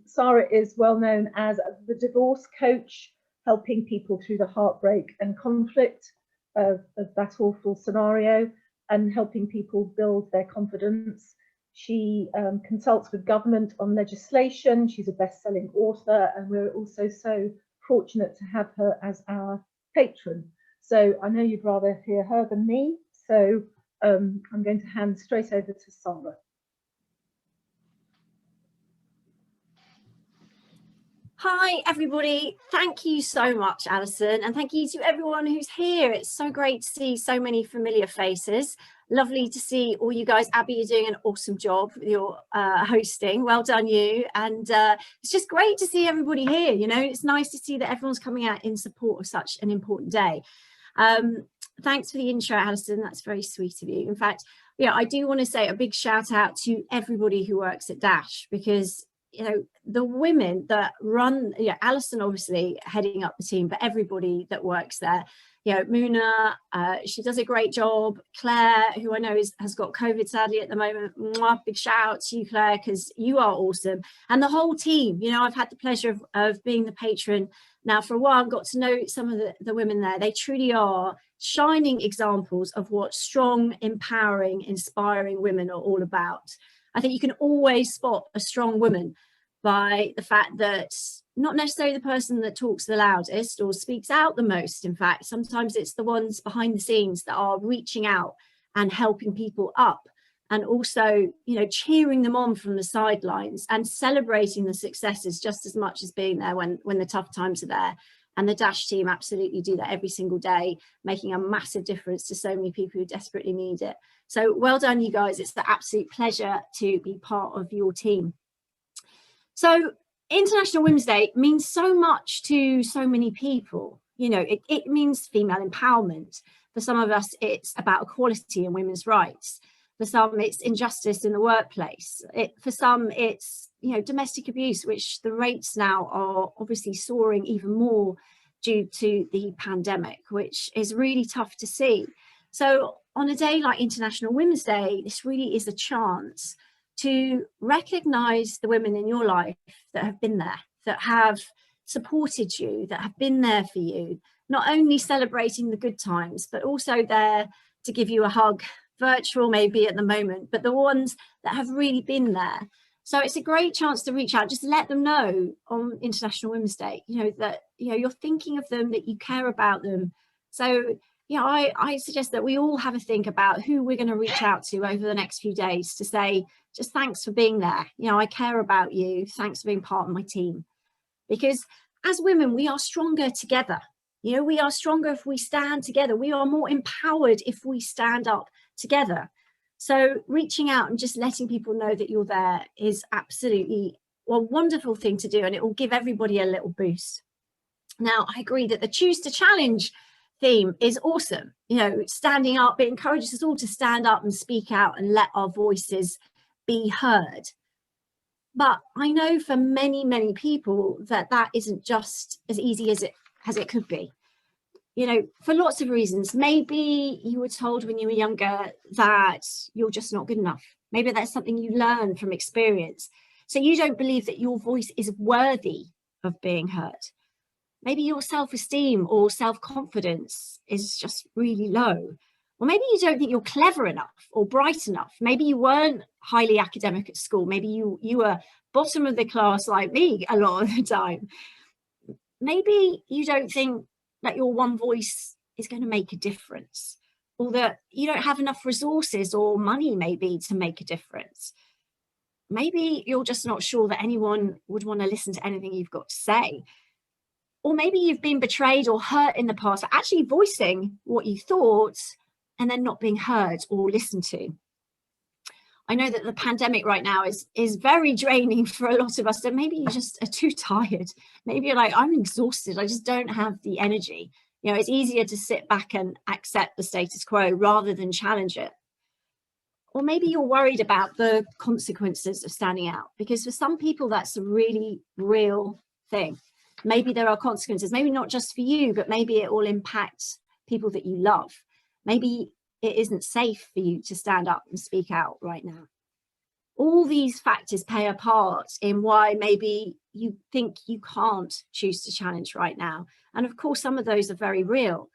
Sarah is well known as the divorce coach, helping people through the heartbreak and conflict of that awful scenario and helping people build their confidence. She consults with government on legislation. She's a best-selling author, and we're also so fortunate to have her as our patron. So I know you'd rather hear her than me, so I'm going to hand straight over to Sarah. Hi everybody, thank you so much Alison, and thank you to everyone who's here. It's so great to see so many familiar faces. Lovely to see all you guys. Abby, you're doing an awesome job with your hosting. Well done you. And it's just great to see everybody here. You know, it's nice to see that everyone's coming out in support of such an important day. Thanks for the intro, Alison. That's very sweet of you. In fact, yeah, I do want to say a big shout out to everybody who works at Dash, because you know, the women that run, yeah, Alison obviously heading up the team, but everybody that works there, you know, Muna, she does a great job. Claire, who I know has got COVID sadly at the moment, mwah, big shout out to you, Claire, because you are awesome. And the whole team, you know, I've had the pleasure of being the patron now for a while. I've got to know some of the women there. They truly are shining examples of what strong, empowering, inspiring women are all about. I think you can always spot a strong woman by the fact that not necessarily the person that talks the loudest or speaks out the most. In fact, sometimes it's the ones behind the scenes that are reaching out and helping people up, and also, you know, cheering them on from the sidelines and celebrating the successes just as much as being there when the tough times are there. And the Dash team absolutely do that every single day, making a massive difference to so many people who desperately need it. So well done, you guys. It's an absolute pleasure to be part of your team. So International Women's Day means so much to so many people. You know, it means female empowerment. For some of us, it's about equality and women's rights. For some, it's injustice in the workplace. For some, it's, you know, domestic abuse, which the rates now are obviously soaring even more due to the pandemic, which is really tough to see. So on a day like International Women's Day, this really is a chance to recognise the women in your life that have been there, that have supported you, that have been there for you, not only celebrating the good times, but also there to give you a hug, virtual maybe at the moment, but the ones that have really been there. So it's a great chance to reach out, just to let them know on International Women's Day, you know, that, you know, you're thinking of them, that you care about them. So, you know, I suggest that we all have a think about who we're going to reach out to over the next few days to say, just thanks for being there. You know, I care about you. Thanks for being part of my team. Because as women, we are stronger together. You know, we are stronger if we stand together. We are more empowered if we stand up together. So reaching out and just letting people know that you're there is absolutely a wonderful thing to do, and it will give everybody a little boost. Now, I agree that the Choose to Challenge theme is awesome. You know, standing up, it encourages us all to stand up and speak out and let our voices be heard. But I know for many, many people that isn't just as easy as it could be. You know, for lots of reasons. Maybe you were told when you were younger that you're just not good enough. Maybe that's something you learn from experience. So you don't believe that your voice is worthy of being heard. Maybe your self-esteem or self-confidence is just really low. Or maybe you don't think you're clever enough or bright enough. Maybe you weren't highly academic at school. Maybe you were bottom of the class like me a lot of the time. Maybe you don't think that your one voice is going to make a difference, or that you don't have enough resources or money maybe to make a difference. Maybe you're just not sure that anyone would want to listen to anything you've got to say. Or maybe you've been betrayed or hurt in the past for actually voicing what you thought and then not being heard or listened to. I know that the pandemic right now is very draining for a lot of us. So maybe you just are too tired. Maybe you're like, I'm exhausted. I just don't have the energy. You know, it's easier to sit back and accept the status quo rather than challenge it. Or maybe you're worried about the consequences of standing out, because for some people, that's a really real thing. Maybe there are consequences, maybe not just for you, but maybe it will impact people that you love. Maybe it isn't safe for you to stand up and speak out right now. all these factors play a part in why maybe you think you can't choose to challenge right now. And of course, some of those are very real.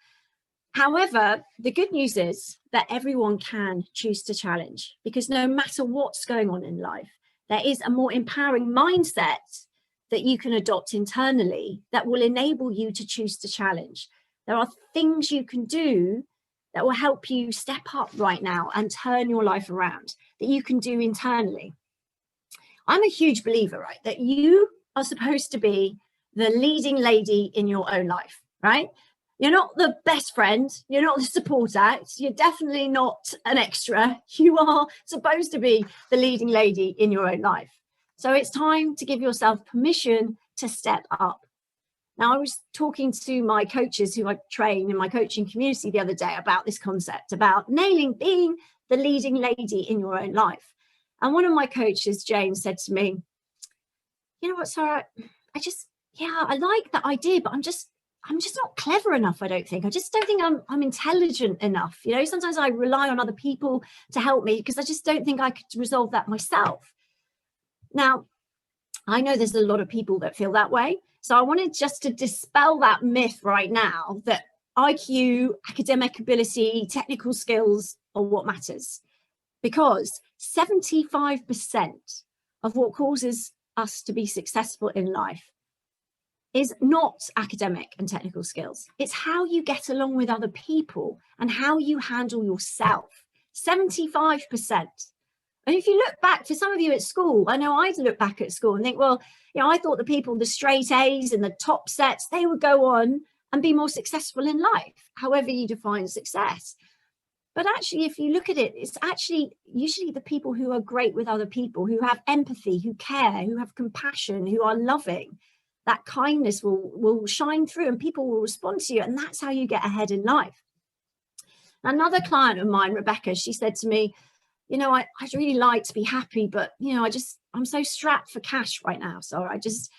However, the good news is that everyone can choose to challenge, because no matter what's going on in life, there is a more empowering mindset that you can adopt internally that will enable you to choose to challenge. There are things you can do that will help you step up right now and turn your life around, that you can do internally. I'm a huge believer, right, that you are supposed to be the leading lady in your own life, right? You're not the best friend. You're not the support act. You're definitely not an extra. You are supposed to be the leading lady in your own life. So it's time to give yourself permission to step up. Now, I was talking to my coaches who I train in my coaching community the other day about this concept, about being the leading lady in your own life. And one of my coaches, Jane, said to me, you know what, Sarah, I like that idea, but I'm just not clever enough, I don't think. I just don't think I'm intelligent enough. You know, sometimes I rely on other people to help me because I just don't think I could resolve that myself. Now, I know there's a lot of people that feel that way. So I wanted just to dispel that myth right now that IQ, academic ability, technical skills are what matters. Because 75% of what causes us to be successful in life is not academic and technical skills. It's how you get along with other people and how you handle yourself. 75%. And if you look back, for some of you at school, I know I'd look back at school and think, well, you know, I thought the people, the straight A's and the top sets, they would go on and be more successful in life, however you define success. But actually, if you look at it, it's actually usually the people who are great with other people, who have empathy, who care, who have compassion, who are loving. That kindness will shine through and people will respond to you. And that's how you get ahead in life. Another client of mine, Rebecca, she said to me, you know, I'd really like to be happy, but, you know, I'm so strapped for cash right now. So I just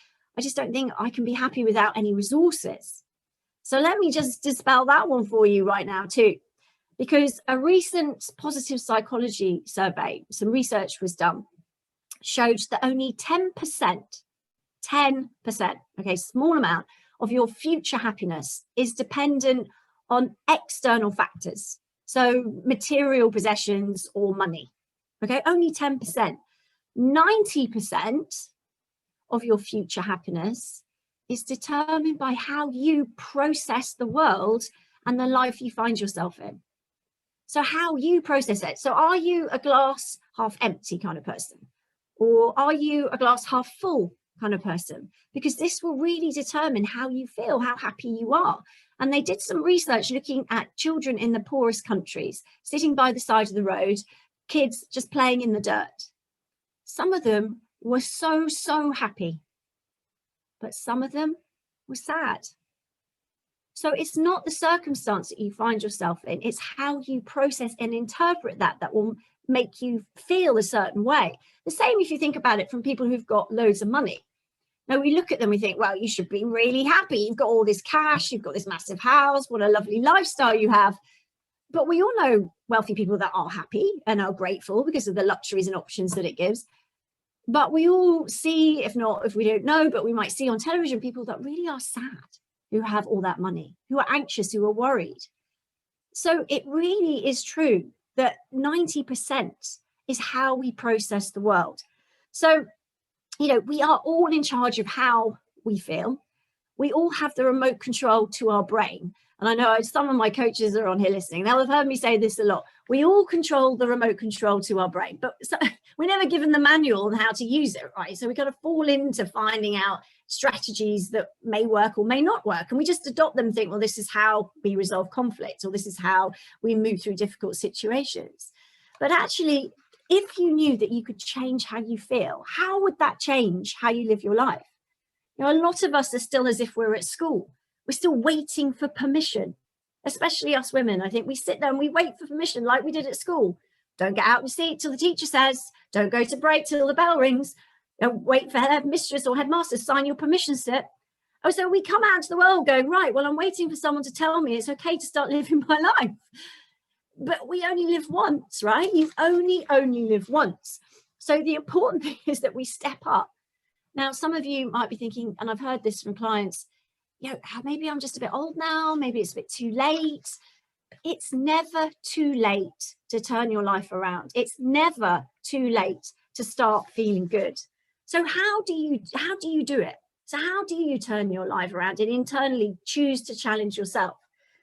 don't think I can be happy without any resources. So let me just dispel that one for you right now too, because a recent positive psychology survey, some research was done, showed that only 10%, okay, small amount of your future happiness is dependent on external factors. So material possessions or money, okay, only 10%. 90% of your future happiness is determined by how you process the world and the life you find yourself in. So how you process it. So are you a glass half empty kind of person? Or are you a glass half full kind of person? Because this will really determine how you feel, how happy you are. And they did some research looking at children in the poorest countries, sitting by the side of the road, kids just playing in the dirt. Some of them were so happy, but some of them were sad. So it's not the circumstance that you find yourself in, it's how you process and interpret that will make you feel a certain way. The same if you think about it from people who've got loads of money. Now we look at them, we think, well, you should be really happy. You've got all this cash, you've got this massive house, what a lovely lifestyle you have. But we all know wealthy people that are happy and are grateful because of the luxuries and options that it gives. But we all see, if we don't know, but we might see on television people that really are sad, who have all that money, who are anxious, who are worried. So it really is true that 90% is how we process the world. So, you know, we are all in charge of how we feel. We all have the remote control to our brain. And I know some of my coaches are on here listening. They'll have heard me say this a lot. We all control the remote control to our brain, but we're never given the manual on how to use it, right? So we kind of fall into finding out strategies that may work or may not work. And we just adopt them and think, well, this is how we resolve conflict, or this is how we move through difficult situations. But actually, if you knew that you could change how you feel, how would that change how you live your life? You know, a lot of us are still as if we're at school. We're still waiting for permission, especially us women. I think we sit there and we wait for permission like we did at school. Don't get out of your seat till the teacher says, don't go to break till the bell rings. Don't wait for headmistress or headmaster to sign your permission slip. Oh, so we come out into the world going, right, well, I'm waiting for someone to tell me it's okay to start living my life. But we only live once, right? You only live once. So the important thing is that we step up. Now, some of you might be thinking, and I've heard this from clients, you know, maybe I'm just a bit old now, maybe it's a bit too late. It's never too late to turn your life around. It's never too late to start feeling good. So how do you do it? So how do you turn your life around and internally choose to challenge yourself?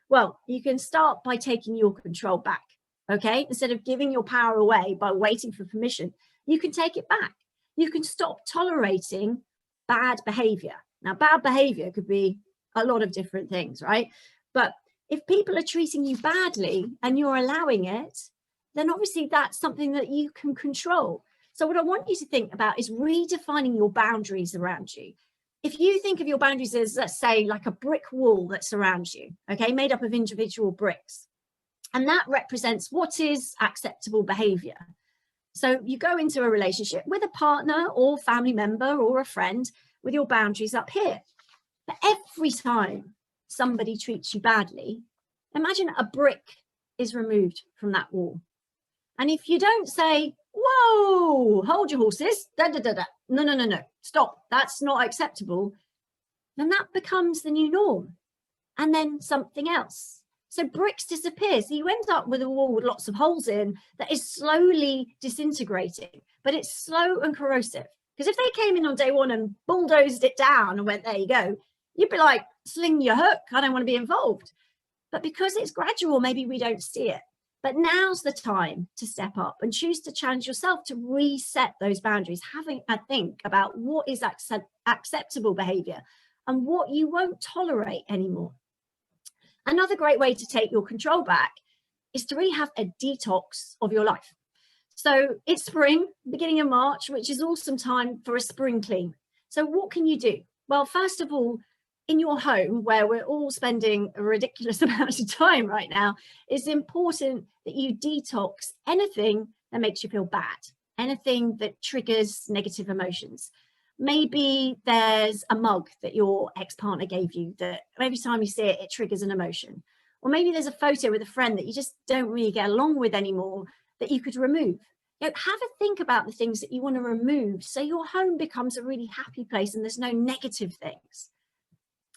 Well, you can start by taking your control back, okay? Instead of giving your power away by waiting for permission, you can take it back. You can stop tolerating bad behavior. Now, bad behavior could be a lot of different things, right? But if people are treating you badly and you're allowing it, then obviously that's something that you can control. So what I want you to think about is redefining your boundaries around you. If you think of your boundaries as, let's say, like a brick wall that surrounds you, okay, made up of individual bricks, and that represents what is acceptable behavior. So you go into a relationship with a partner or family member or a friend with your boundaries up here. But every time somebody treats you badly, imagine a brick is removed from that wall. And if you don't say, whoa, hold your horses, no, stop, that's not acceptable, then that becomes the new norm. And then something else. So bricks disappear. So you end up with a wall with lots of holes in that is slowly disintegrating, but it's slow and corrosive. Because if they came in on day one and bulldozed it down and went, there you go, you'd be like, sling your hook, I don't want to be involved. But because it's gradual, maybe we don't see it. But now's the time to step up and choose to challenge yourself to reset those boundaries, having a think about what is acceptable behavior and what you won't tolerate anymore. Another great way to take your control back is to really have a detox of your life. So it's spring, beginning of March, which is awesome time for a spring clean. So what can you do? Well, first of all, in your home, where we're all spending a ridiculous amount of time right now, it's important that you detox anything that makes you feel bad, anything that triggers negative emotions. Maybe there's a mug that your ex-partner gave you that every time you see it, it triggers an emotion. Or maybe there's a photo with a friend that you just don't really get along with anymore that you could remove. You know, have a think about the things that you want to remove so your home becomes a really happy place and there's no negative things.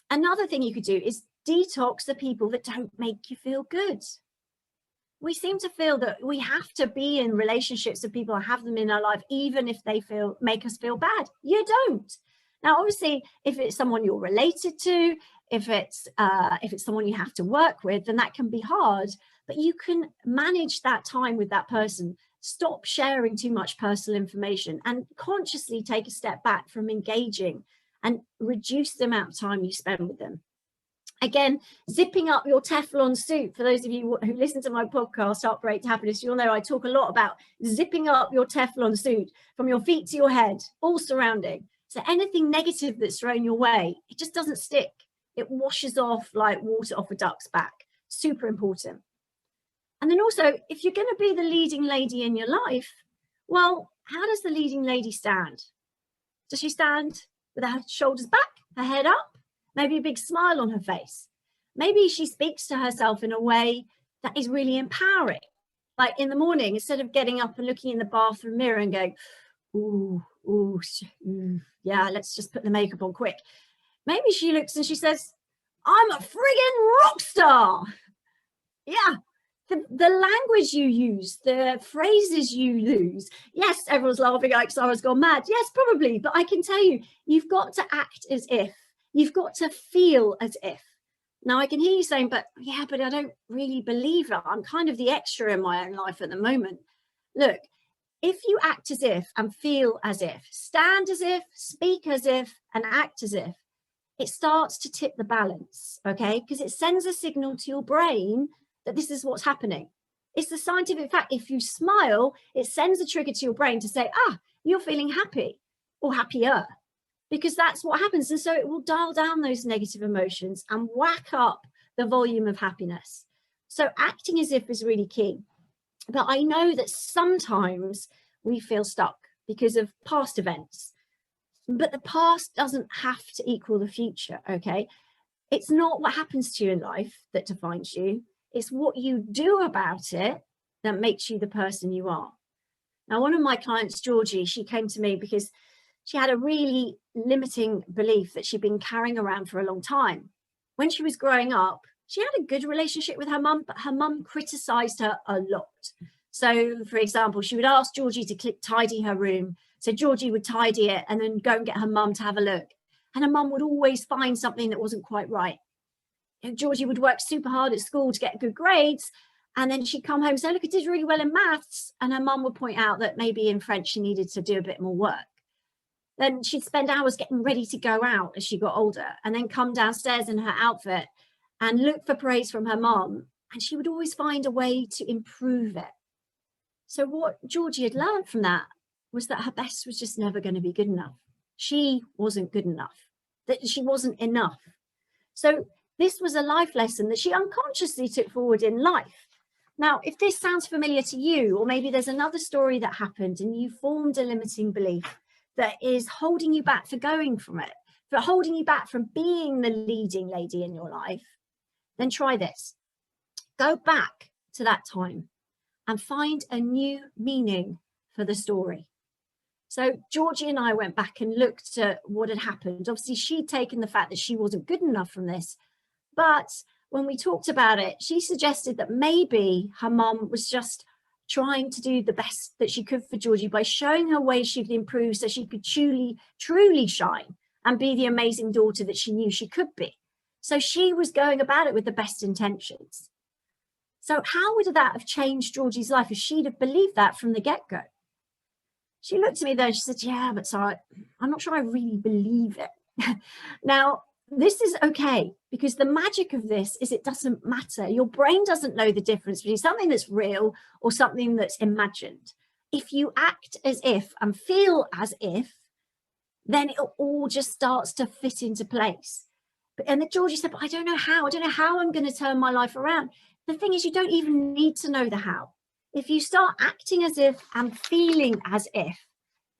Another thing you could do is detox the people that don't make you feel good. We seem to feel that we have to be in relationships with people and have them in our life, even if they make us feel bad. You don't. Now, obviously, if it's someone you're related to, if it's someone you have to work with, then that can be hard. But you can manage that time with that person. Stop sharing too much personal information and consciously take a step back from engaging and reduce the amount of time you spend with them. Again, zipping up your Teflon suit. For those of you who listen to my podcast, Heartbreak to Happiness, you'll know I talk a lot about zipping up your Teflon suit from your feet to your head, all surrounding. So anything negative that's thrown your way, it just doesn't stick. It washes off like water off a duck's back. Super important. And then also, if you're going to be the leading lady in your life, well, how does the leading lady stand? Does she stand with her shoulders back, her head up? Maybe a big smile on her face. Maybe she speaks to herself in a way that is really empowering. Like in the morning, instead of getting up and looking in the bathroom mirror and going, ooh, yeah, let's just put the makeup on quick. Maybe she looks and she says, I'm a friggin' rock star. Yeah, the language you use, the phrases you use. Yes, everyone's laughing like Sarah's gone mad. Yes, probably. But I can tell you, you've got to act as if. You've got to feel as if. Now, I can hear you saying, but I don't really believe that. I'm kind of the extra in my own life at the moment. Look, if you act as if and feel as if, stand as if, speak as if, and act as if, it starts to tip the balance, okay? Because it sends a signal to your brain that this is what's happening. It's the scientific fact. If you smile, it sends a trigger to your brain to say, you're feeling happy or happier. Because that's what happens. And so it will dial down those negative emotions and whack up the volume of happiness. So acting as if is really key. But I know that sometimes we feel stuck because of past events. But the past doesn't have to equal the future, okay? It's not what happens to you in life that defines you. It's what you do about it that makes you the person you are. Now, one of my clients, Georgie, she came to me because she had a really limiting belief that she'd been carrying around for a long time. When she was growing up, she had a good relationship with her mum, but her mum criticised her a lot. So, for example, she would ask Georgie to tidy her room. So Georgie would tidy it and then go and get her mum to have a look. And her mum would always find something that wasn't quite right. And Georgie would work super hard at school to get good grades. And then she'd come home and say, look, I did really well in maths. And her mum would point out that maybe in French she needed to do a bit more work. Then she'd spend hours getting ready to go out as she got older, and then come downstairs in her outfit and look for praise from her mum. And she would always find a way to improve it. So what Georgie had learned from that was that her best was just never going to be good enough. She wasn't good enough, that she wasn't enough. So this was a life lesson that she unconsciously took forward in life. Now, if this sounds familiar to you, or maybe there's another story that happened and you formed a limiting belief that is holding you back for going from it, for holding you back from being the leading lady in your life, then try this. Go back to that time and find a new meaning for the story. So Georgie and I went back and looked at what had happened. Obviously, she'd taken the fact that she wasn't good enough from this. But when we talked about it, she suggested that maybe her mum was just trying to do the best that she could for Georgie by showing her ways she could improve so she could truly shine and be the amazing daughter that she knew she could be. So she was going about it with the best intentions. So how would that have changed Georgie's life if she'd have believed that from the get-go? She looked at me there and she said, yeah, but sorry, I'm not sure I really believe it. Now, this is okay, because the magic of this is it doesn't matter. Your brain doesn't know the difference between something that's real or something that's imagined. If you act as if and feel as if, then it all just starts to fit into place. And then Georgie said, but I don't know how I'm going to turn my life around. The thing is, you don't even need to know the how. If you start acting as if and feeling as if,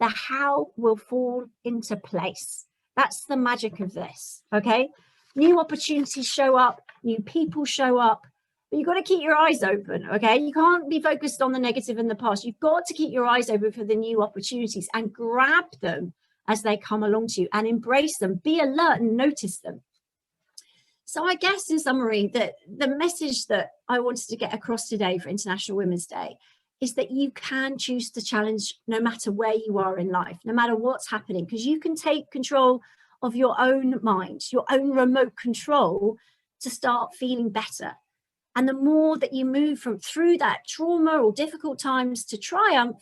the how will fall into place. That's the magic of this, okay? New opportunities show up, new people show up, but you've got to keep your eyes open, okay? You can't be focused on the negative in the past. You've got to keep your eyes open for the new opportunities and grab them as they come along to you and embrace them. Be alert and notice them. So I guess in summary, that the message that I wanted to get across today for International Women's Day is that you can choose to challenge no matter where you are in life, no matter what's happening, because you can take control of your own mind, your own remote control to start feeling better. And the more that you move through that trauma or difficult times to triumph,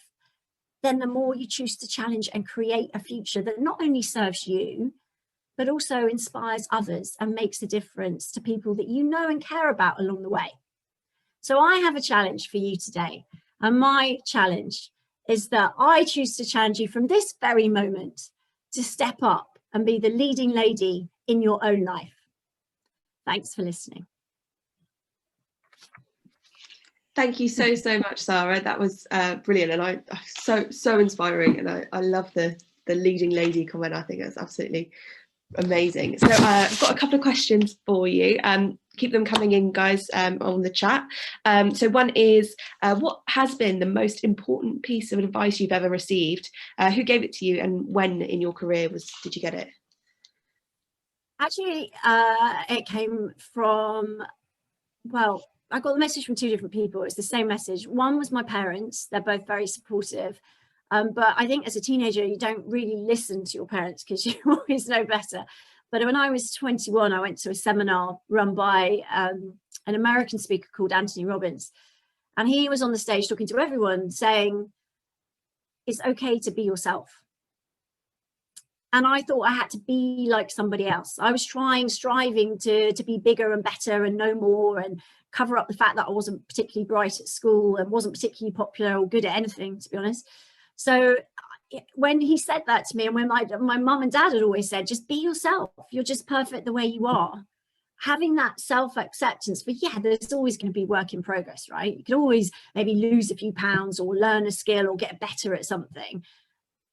then the more you choose to challenge and create a future that not only serves you, but also inspires others and makes a difference to people that you know and care about along the way. So I have a challenge for you today. And my challenge is that I choose to challenge you from this very moment to step up and be the leading lady in your own life. Thanks for listening. Thank you so much, Sarah. That was brilliant, and so inspiring. And I love the leading lady comment. I think that's absolutely amazing. So I've got a couple of questions for you. Keep them coming in, guys, on the chat. So one is, what has been the most important piece of advice you've ever received? Who gave it to you, and when in your career did you get it? Actually, it came from, well, I got the message from two different people. It's the same message. One was my parents. They're both very supportive. But I think as a teenager, you don't really listen to your parents because you always know better. But when I was 21, I went to a seminar run by an American speaker called Anthony Robbins. And he was on the stage talking to everyone saying, it's okay to be yourself. And I thought I had to be like somebody else. I was striving to be bigger and better and know more and cover up the fact that I wasn't particularly bright at school and wasn't particularly popular or good at anything, to be honest. So when he said that to me, and when my mum and dad had always said, just be yourself, you're just perfect the way you are. Having that self-acceptance, but yeah, there's always going to be work in progress, right? You can always maybe lose a few pounds or learn a skill or get better at something.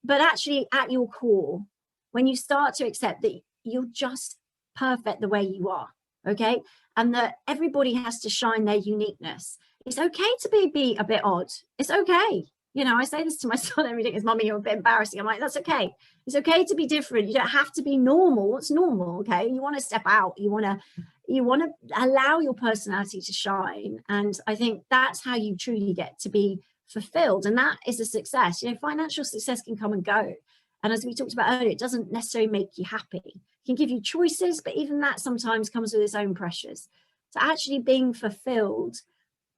But actually at your core, when you start to accept that you're just perfect the way you are, okay? And that everybody has to shine their uniqueness. It's okay to be a bit odd. It's okay. You know, I say this to my son every day, because mummy, you're a bit embarrassing. I'm like, that's okay. It's okay to be different. You don't have to be normal. What's normal? Okay. You want to step out. You want to allow your personality to shine. And I think that's how you truly get to be fulfilled. And that is a success. You know, financial success can come and go. And as we talked about earlier, it doesn't necessarily make you happy. It can give you choices, but even that sometimes comes with its own pressures. So actually being fulfilled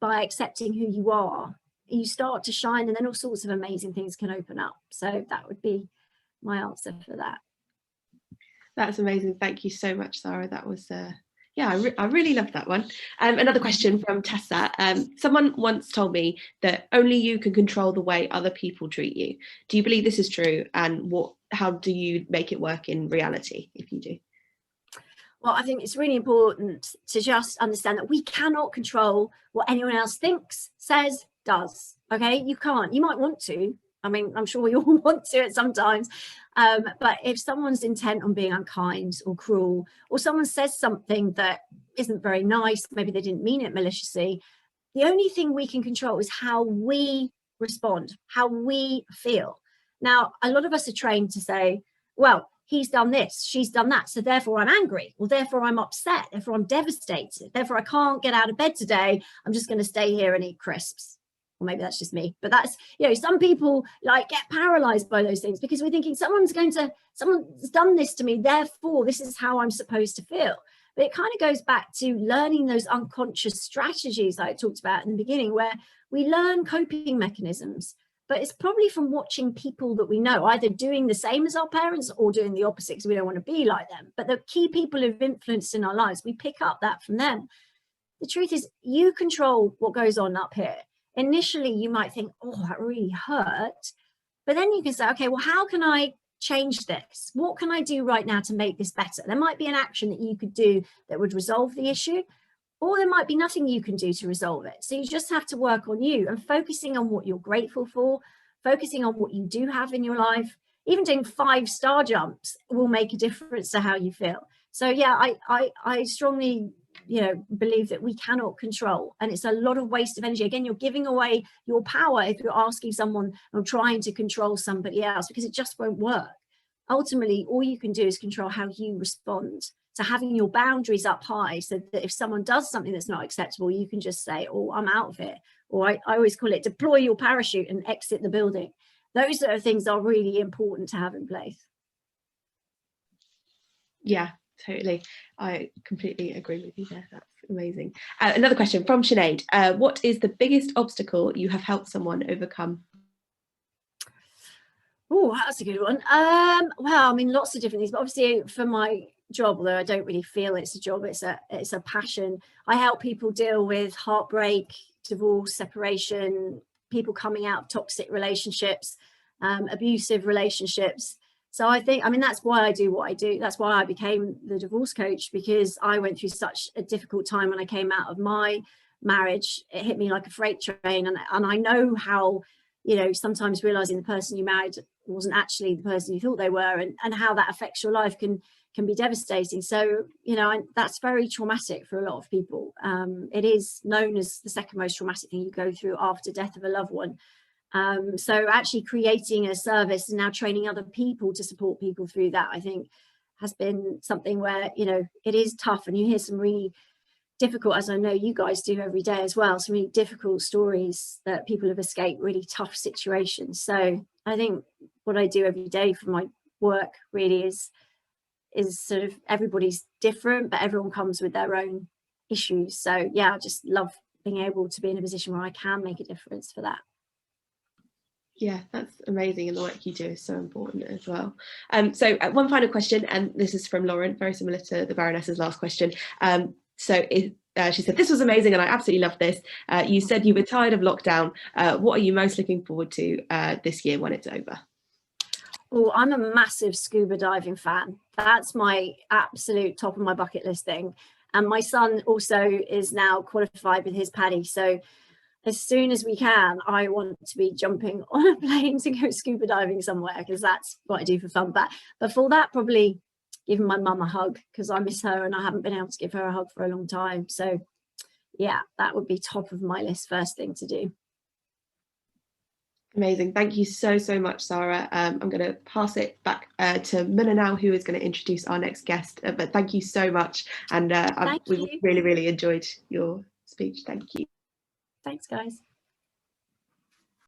by accepting who you are, you start to shine, and then all sorts of amazing things can open up. So that would be my answer for that. That's amazing. Thank you so much, Sarah. That was yeah, I really loved that one. Another question from Tessa. Someone once told me that only you can control the way other people treat you. Do you believe this is true? And how do you make it work in reality, if you do? Well, I think it's really important to just understand that we cannot control what anyone else thinks, says, does. Okay, you can't. You might want to. I mean, I'm sure we all want to it sometimes. But if someone's intent on being unkind or cruel, or someone says something that isn't very nice, maybe they didn't mean it maliciously, the only thing we can control is how we respond, how we feel. Now, a lot of us are trained to say, well, he's done this, she's done that, so therefore I'm angry, or therefore I'm upset, therefore I'm devastated, therefore I can't get out of bed today, I'm just going to stay here and eat crisps. Or maybe that's just me, but that's, you know, some people like get paralyzed by those things because we're thinking someone's done this to me, therefore this is how I'm supposed to feel. But it kind of goes back to learning those unconscious strategies that I talked about in the beginning, where we learn coping mechanisms. But it's probably from watching people that we know, either doing the same as our parents or doing the opposite because we don't want to be like them. But the key people who've influenced in our lives, we pick up that from them. The truth is, you control what goes on up here. Initially, you might think, oh, that really hurt. But then you can say, okay, well, how can I change this? What can I do right now to make this better? There might be an action that you could do that would resolve the issue, or there might be nothing you can do to resolve it. So you just have to work on you and focusing on what you're grateful for, focusing on what you do have in your life. Even doing 5-star jumps will make a difference to how you feel. So yeah, I strongly, you know, believe that we cannot control, and it's a lot of waste of energy. Again, you're giving away your power if you're asking someone or trying to control somebody else, because it just won't work. Ultimately, all you can do is control how you respond. So having your boundaries up high, so that if someone does something that's not acceptable, you can just say, oh, I'm out of it. Or I always call it deploy your parachute and exit the building. Those sort of things are really important to have in place. Yeah, totally. I completely agree with you there. That's amazing. Another question from Sinead. What is the biggest obstacle you have helped someone overcome? Oh, that's a good one. Well, I mean, lots of different things, but obviously for my job, although I don't really feel it's a job, it's a passion. I help people deal with heartbreak, divorce, separation, people coming out of toxic relationships, abusive relationships. So I think, I mean, that's why I do what I do. That's why I became the divorce coach, because I went through such a difficult time when I came out of my marriage. It hit me like a freight train, and I know how, you know, sometimes realizing the person you married wasn't actually the person you thought they were, and how that affects your life can be devastating. So, you know, that's very traumatic for a lot of people. It is known as the second most traumatic thing you go through after death of a loved one. So actually creating a service and now training other people to support people through that, I think has been something where, you know, it is tough, and you hear some really difficult, as I know you guys do every day as well, some really difficult stories that people have escaped really tough situations. So I think what I do every day for my work really is sort of, everybody's different, but everyone comes with their own issues. So yeah, I just love being able to be in a position where I can make a difference for that. Yeah, that's amazing, and the work you do is so important as well. So one final question, and this is from Lauren, very similar to the Baroness's last question. She said, this was amazing and I absolutely love this. You said you were tired of lockdown. What are you most looking forward to this year when it's over? Oh, I'm a massive scuba diving fan. That's my absolute top of my bucket list thing. And my son also is now qualified with his PADI. So as soon as we can, I want to be jumping on a plane to go scuba diving somewhere, because that's what I do for fun. But before that, probably giving my mum a hug, because I miss her and I haven't been able to give her a hug for a long time. So yeah, that would be top of my list, first thing to do. Amazing. Thank you so much, Sarah. I'm going to pass it back to Minna now, who is going to introduce our next guest. But thank you so much. And we really enjoyed your speech. Thank you. Thanks, guys.